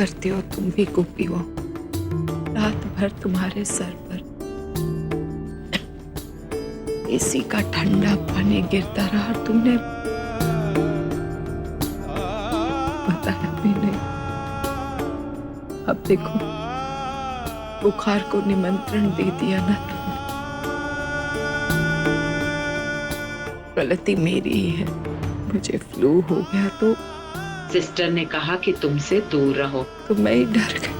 करती हो तुम भी गोपी हो? रात भर तुम्हारे सर पर एसी का ठंडा पानी गिरता रहा और तुमने बताया भी नहीं। अब देखो बुखार को निमंत्रण दे दिया ना तुमने। गलती मेरी ही है, मुझे फ्लू हो गया तो सिस्टर ने कहा कि तुमसे दूर रहो तो मैं ही डर गई,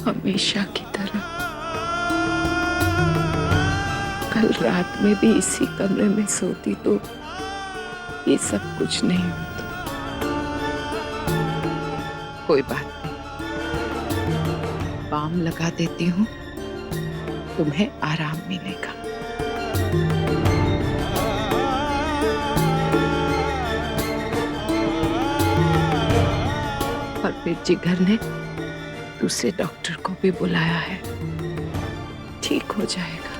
हमेशा की तरह। कल रात में भी इसी कमरे में सोती तो ये सब कुछ नहीं होता। कोई बात नहीं, बाम लगा देती हूँ, तुम्हें आराम मिलेगा। और फिर जिगर ने दूसरे डॉक्टर को भी बुलाया है, ठीक हो जाएगा।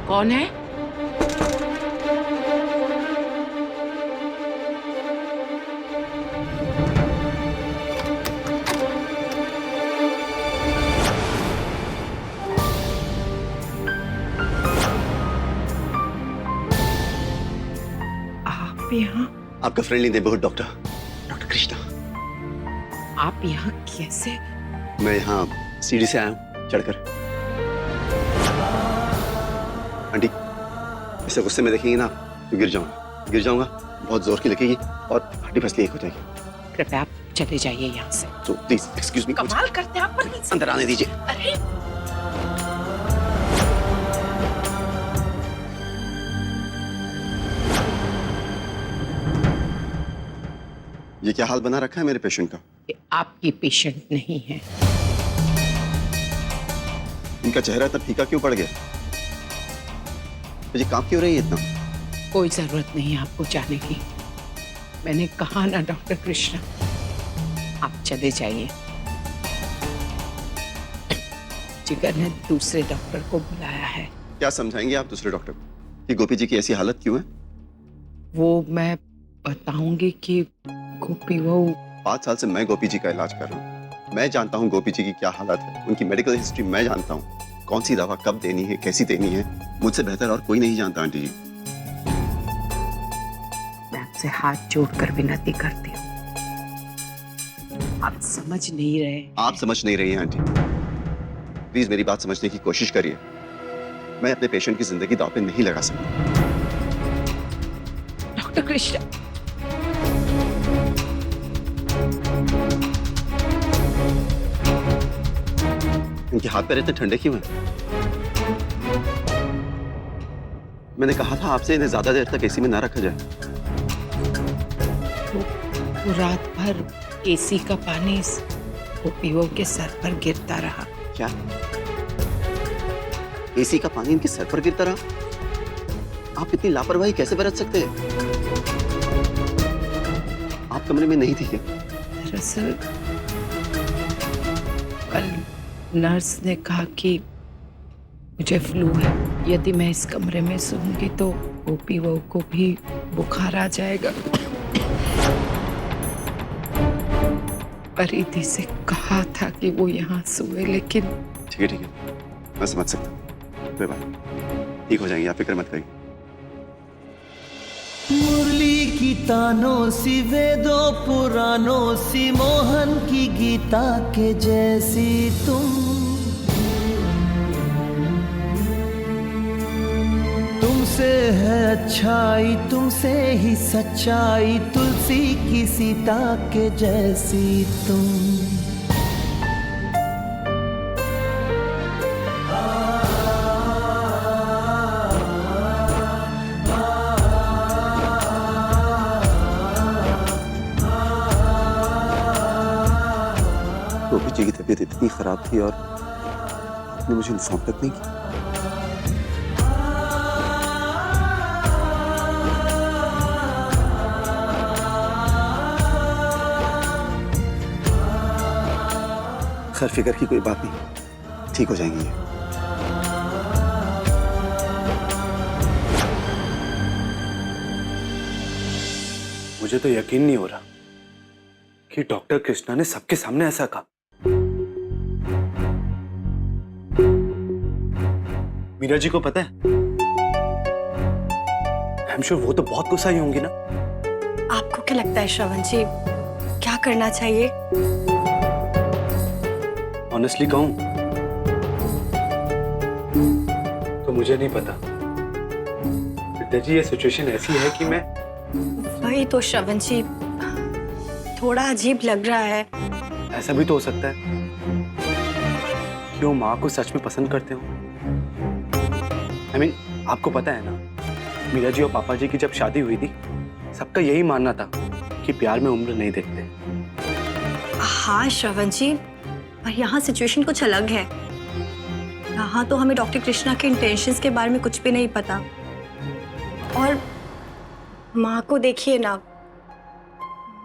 कौन है? आप यहाँ? आपका friendly neighbourhood doctor, doctor Krishna. आप यहाँ कैसे? मैं यहाँ सीढ़ी से आया हूँ चढ़कर। आंटी, इसे गुस्से में देखेंगी ना तो गिर जाऊंगा, बहुत जोर की लगेगी और हड्डी फसली एक हो जाएगी। कृपया आप चले जाइए यहाँ से। तो प्लीज एक्सक्यूज मी। कमाल करते हैं आप पर। अंदर आने दीजिए। अरे ये क्या हाल बना रखा है मेरे पेशेंट का? ये आपकी पेशेंट नहीं है। इनका चेहरा इतना फीका क्यों पड़ गया? मुझे काम क्यों रही है इतना? कोई जरूरत नहीं आपको जाने की। मैंने कहा ना डॉक्टर कृष्णा, आप चले जाइए। जिगर ने दूसरे डॉक्टर को बुलाया है। क्या समझाएंगे आप दूसरे डॉक्टर को कि गोपी जी की ऐसी हालत क्यों है? वो मैं बताऊंगी कि गोपी वो 5 साल से मैं गोपी जी का इलाज कर रहा हूँ। मैं जानता हूँ गोपी जी की क्या हालत है, उनकी मेडिकल हिस्ट्री मैं जानता हूँ, कौन सी दवा कब देनी है, कैसी देनी है, मुझसे बेहतर और कोई नहीं जानता। आंटी जी, मैं आपसे हाथ जोड़कर विनती करती हूँ, आप समझ नहीं रहे। आप समझ नहीं रही हैं आंटी। प्लीज मेरी बात समझने की कोशिश करिए। मैं अपने पेशेंट की जिंदगी दांव पे नहीं लगा सकता। डॉक्टर कृष्णा, इनके हाथ पैर इतने ठंडे क्यों हैं? मैंने कहा था आपसे इन्हें ज्यादा देर तक एसी में ना रखा जाए। वो रात भर एसी का पानी गोपीओं के सर पर गिरता रहा। क्या? एसी का पानी इनके सर पर गिरता रहा? आप इतनी लापरवाही कैसे बरत सकते हैं? आप कमरे में नहीं थी क्या? दरअसल कल नर्स ने कहा कि मुझे फ्लू है, यदि मैं इस कमरे में सोऊंगी तो गोपी बहू को भी बुखार आ जाएगा। परिधि से कहा था कि वो यहाँ सोए, लेकिन ठीक है, मैं समझ सकता हूँ। कोई बात नहीं, ठीक हो जाएंगे, आप फिक्र मत करिए। मुरली की तानों सी, वेदों पुराणों सी, मोहन की गीता के जैसी तुमसे है अच्छाई, तुमसे ही सच्चाई, तुलसी की सीता के जैसी तुम। गोपी जी की तबीयत इतनी खराब थी और आपने मुझे इन्फॉर्म तक नहीं किया। खैर, फिक्र की कोई बात नहीं, ठीक हो जाएंगी ये। मुझे तो यकीन नहीं हो रहा कि डॉक्टर कृष्णा ने सबके सामने ऐसा कहा। मीरा जी को पता है? आई एम श्योर वो तो बहुत गुस्सा ही होंगी ना। आपको क्या लगता है श्रवण जी, क्या करना चाहिए? ऑनेस्टली कहूं तो मुझे नहीं पता। विद्या जी, ये सिचुएशन ऐसी है कि मैं... वही तो श्रवण जी, थोड़ा अजीब लग रहा है। ऐसा भी तो हो सकता है कि वो माँ को सच में पसंद करते हो। I mean, आपको पता है ना, मीरा जी और पापा जी की जब शादी हुई थी, सबका यही मानना था कि प्यार में उम्र नहीं देखते। हाँ श्रवण जी, पर यहाँ सिचुएशन कुछ अलग है। यहाँ तो हमें डॉक्टर कृष्णा के इंटेंशंस के बारे में कुछ भी नहीं पता। और माँ को देखिए ना,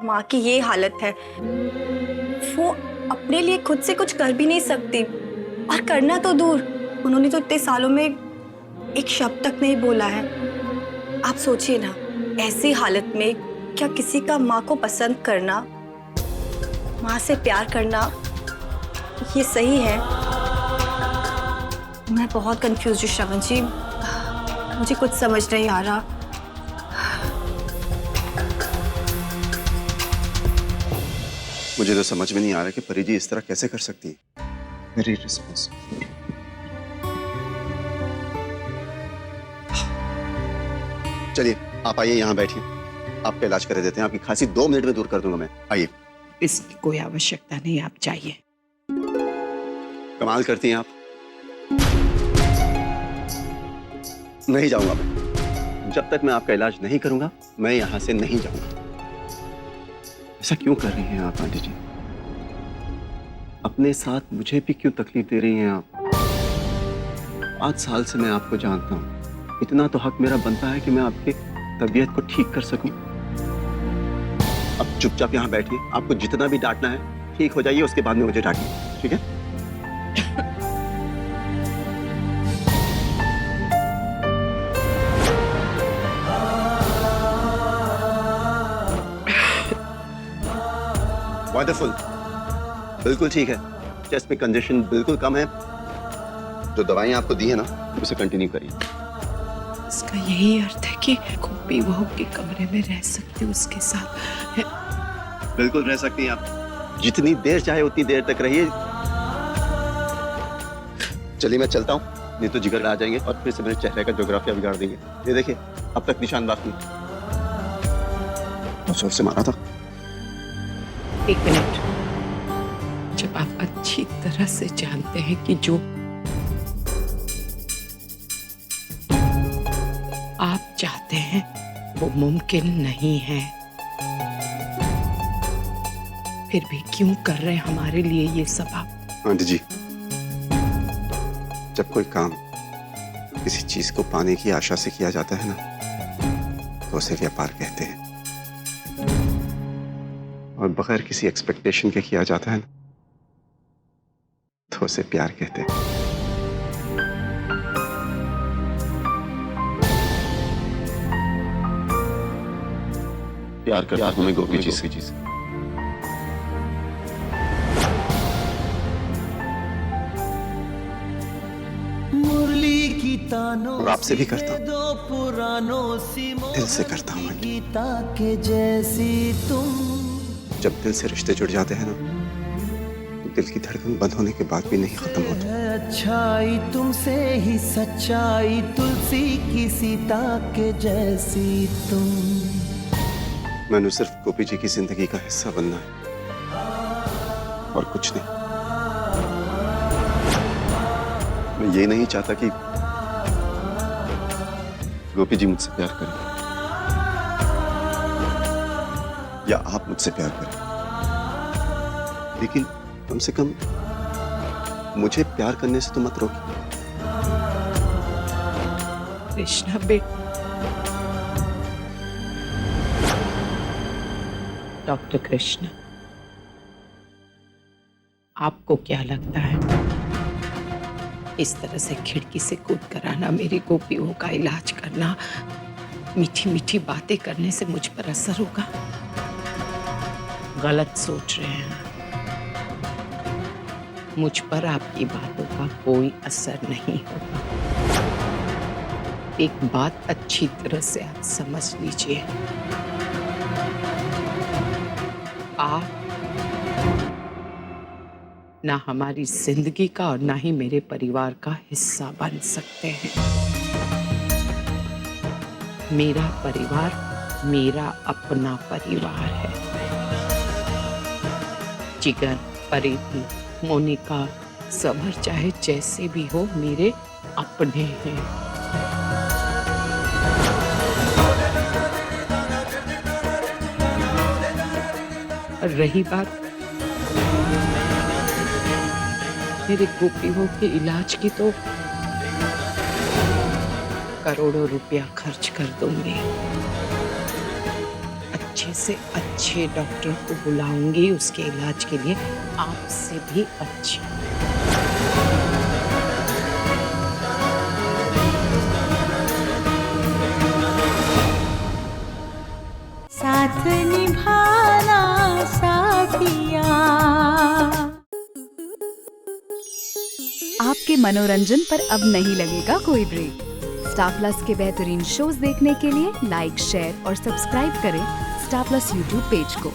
माँ की ये हालत है, वो अपने लिए खुद से कुछ कर भी नहीं सकती। और करना तो दूर, उन्होंने तो इतने सालों में एक शब्द तक नहीं बोला है। आप सोचिए ना, ऐसी हालत में क्या किसी का माँ को पसंद करना, माँ से प्यार करना, ये सही है? मैं बहुत कंफ्यूज हूँ श्रवण जी, मुझे कुछ समझ नहीं आ रहा। मुझे तो समझ में नहीं आ रहा कि परी जी इस तरह कैसे कर सकती है। Very responsible. चलिए आप आइए, यहाँ बैठिए, आपका इलाज कर देते हैं। आपकी खांसी 2 मिनट में दूर कर दूंगा मैं। आइए। इसकी कोई आवश्यकता नहीं, आप जाइए। कमाल करती हैं आप। नहीं जाऊंगा मैं। जब तक मैं आपका इलाज नहीं करूंगा, मैं यहां से नहीं जाऊंगा। ऐसा क्यों कर रही हैं आप आंटी जी? अपने साथ मुझे भी क्यों तकलीफ दे रही हैं आप? 5 साल से मैं आपको जानता हूं। इतना तो हक मेरा बनता है कि मैं आपकी तबीयत को ठीक कर सकूं। अब चुपचाप यहाँ बैठिए। आपको जितना भी डांटना है, ठीक हो जाइए, उसके बाद में मुझे डांटिए, ठीक है? वंडरफुल, बिल्कुल ठीक है। चेस्ट में कंजेशन बिल्कुल कम है। जो दवाइयां आपको दी है ना, उसे कंटिन्यू करिए। इसका यही अर्थ है कि गोपी बहू के कमरे में रह सकती हूँ उसके साथ? बिल्कुल रह सकती हैं आप। जितनी देर चाहे उतनी देर तक रहिए। चलिए मैं चलता हूँ, नहीं तो जिगर आ जाएंगे और फिर से मेरे चेहरे का ज्योग्राफिया बिगाड़ देंगे। ये देखिए, अब तक निशान बाकी। बहुत जोर से मारा था। 1 मिनट। जब आप अच्छी तरह से जानते हैं कि जो आप चाहते हैं वो मुमकिन नहीं है, फिर भी क्यों कर रहे हैं हमारे लिए ये सब आप? आंटी जी, जब कोई काम किसी चीज को पाने की आशा से किया जाता है ना, तो उसे व्यापार कहते हैं। और बगैर किसी एक्सपेक्टेशन के किया जाता है ना, तो उसे प्यार कहते हैं। प्यार करता हूं मैं गोपी जी से। मुरली की तानों और आपसे भी करता हूं, दो पुरानों सी दिल से करता हूं। गीता के जैसी तुम। जब दिल से रिश्ते जुड़ जाते हैं ना, तो दिल की धड़कन बंद होने के बाद भी नहीं खत्म होती। अच्छाई तुमसे ही सच्चाई, तुलसी की सीता के जैसी तुम। मैंने सिर्फ गोपी जी की जिंदगी का हिस्सा बनना है और कुछ नहीं। मैं ये नहीं चाहता कि गोपी जी मुझसे प्यार करें या आप मुझसे प्यार करें, लेकिन कम से कम मुझे प्यार करने से तो मत रोकिए। कृष्णा बेटा, डॉक्टर कृष्णा, आपको क्या लगता है इस तरह से खिड़की से कूद कर आना, मेरी गोपियों का इलाज करना, मीठी मीठी बातें करने से मुझ पर असर होगा? गलत सोच रहे हैं। मुझ पर आपकी बातों का कोई असर नहीं होगा। एक बात अच्छी तरह से आप समझ लीजिए, आप ना हमारी जिंदगी का और ना ही मेरे परिवार का हिस्सा बन सकते हैं। मेरा परिवार मेरा अपना परिवार है। जिगर, परिधि, मोनिका, समर चाहे जैसे भी हो मेरे अपने हैं। और रही बात मेरे गोपी बहू के इलाज की, तो करोड़ों रुपया खर्च कर दूंगी। अच्छे से अच्छे डॉक्टर को बुलाऊंगी उसके इलाज के लिए, आपसे भी अच्छे। साथ निभाना साथिया। आपके मनोरंजन पर अब नहीं लगेगा कोई ब्रेक। स्टार प्लस के बेहतरीन शोज देखने के लिए लाइक, शेयर और सब्सक्राइब करें स्टार प्लस यूट्यूब पेज को।